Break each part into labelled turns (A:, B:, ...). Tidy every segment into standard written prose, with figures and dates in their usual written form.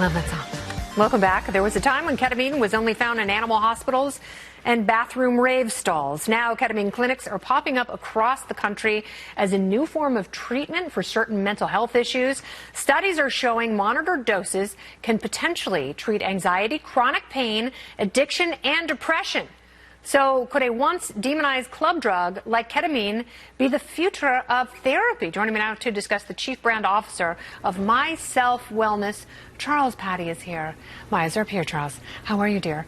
A: love that song. Welcome back. There was a time when ketamine was only found in animal hospitals and bathroom rave stalls. Now ketamine clinics are popping up across the country as a new form of treatment for certain mental health issues. Studies are showing monitored doses can potentially treat anxiety, chronic pain, addiction, and depression. So could a once demonized club drug like ketamine be the future of therapy? Joining me now to discuss, the Chief Brand Officer of My Self Wellness, Charles Patti, is here. My eyes are up here, Charles. How are you, dear?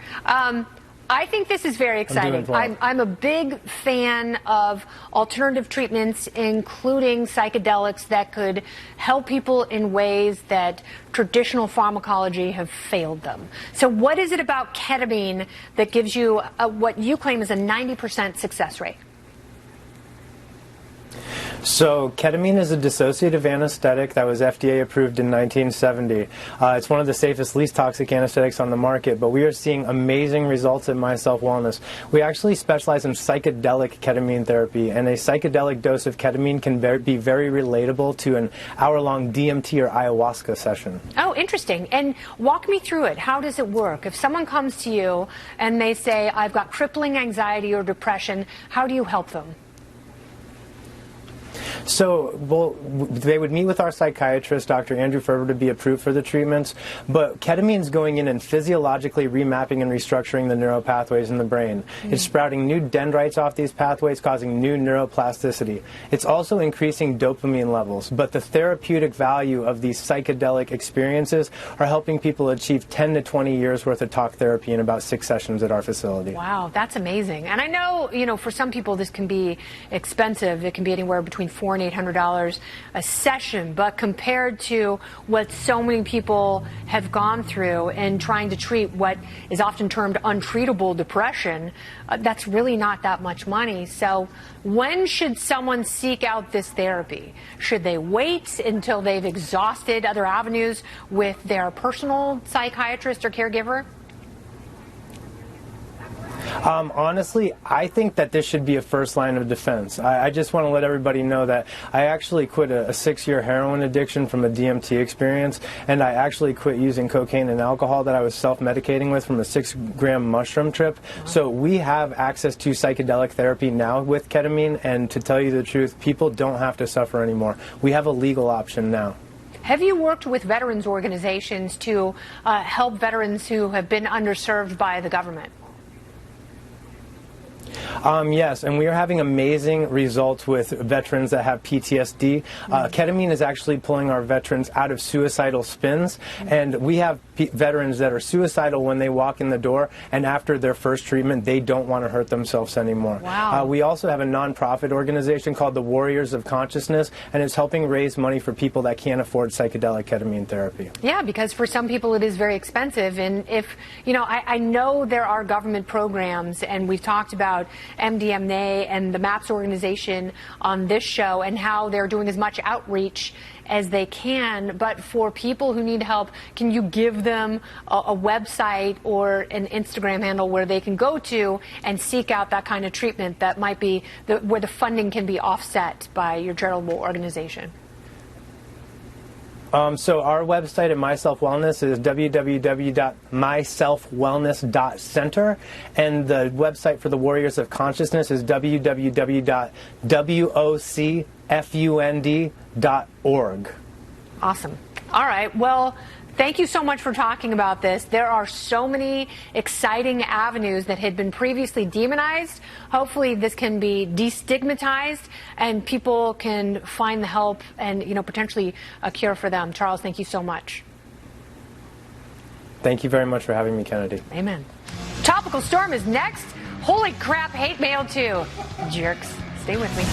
A: I think this is very exciting. I'm a big fan of alternative treatments, including psychedelics that could help people in ways that traditional pharmacology have failed them. So what is it about ketamine that gives you what you claim is a 90% success rate?
B: So ketamine is a dissociative anesthetic that was FDA approved in 1970. It's one of the safest, least toxic anesthetics on the market, but we are seeing amazing results at My Self Wellness. We actually specialize in psychedelic ketamine therapy, and a psychedelic dose of ketamine can be very relatable to an hour-long DMT or ayahuasca session.
A: Oh, interesting. And walk me through it. How does it work? If someone comes to you and they say, I've got crippling anxiety or depression, how do you help them?
B: So, they would meet with our psychiatrist, Dr. Andrew Ferber, to be approved for the treatments, but ketamine's going in and physiologically remapping and restructuring the neural pathways in the brain. It's sprouting new dendrites off these pathways, causing new neuroplasticity. It's also increasing dopamine levels, but the therapeutic value of these psychedelic experiences are helping people achieve 10 to 20 years worth of talk therapy in about 6 sessions at our facility.
A: Wow, that's amazing. And I know, for some people this can be expensive. It can be anywhere between $400 and $800 a session, but compared to what so many people have gone through in trying to treat what is often termed untreatable depression, that's really not that much money. So when should someone seek out this therapy? Should they wait until they've exhausted other avenues with their personal psychiatrist or caregiver?
B: Honestly, I think that this should be a first line of defense. I just want to let everybody know that I actually quit a 6-year heroin addiction from a DMT experience, and I actually quit using cocaine and alcohol that I was self-medicating with from a 6-gram mushroom trip. So we have access to psychedelic therapy now with ketamine, and to tell you the truth, people don't have to suffer anymore. We have a legal option now.
A: Have you worked with veterans organizations to help veterans who have been underserved by the government?
B: Yes, and we are having amazing results with veterans that have PTSD. Ketamine is actually pulling our veterans out of suicidal spins, and we have veterans that are suicidal when they walk in the door, and after their first treatment, they don't want to hurt themselves anymore.
A: Wow.
B: We also have a nonprofit organization called the Warriors of Consciousness, and it's helping raise money for people that can't afford psychedelic ketamine therapy.
A: Yeah, because for some people it is very expensive, and if, I know there are government programs, and we've talked about MDMA and the MAPS organization on this show and how they're doing as much outreach as they can, but for people who need help, can you give them a website or an Instagram handle where they can go to and seek out that kind of treatment that might be where the funding can be offset by your charitable organization?
B: So our website at My Self Wellness is www.myselfwellness.center, and the website for the Warriors of Consciousness is www.wocfund.org.
A: Awesome. All right. Well, thank you so much for talking about this. There are so many exciting avenues that had been previously demonized. Hopefully this can be destigmatized and people can find the help and, potentially a cure for them. Charles, thank you so much.
B: Thank you very much for having me, Kennedy.
A: Amen. Topical Storm is next. Holy crap, hate mail too. Jerks. Stay with me.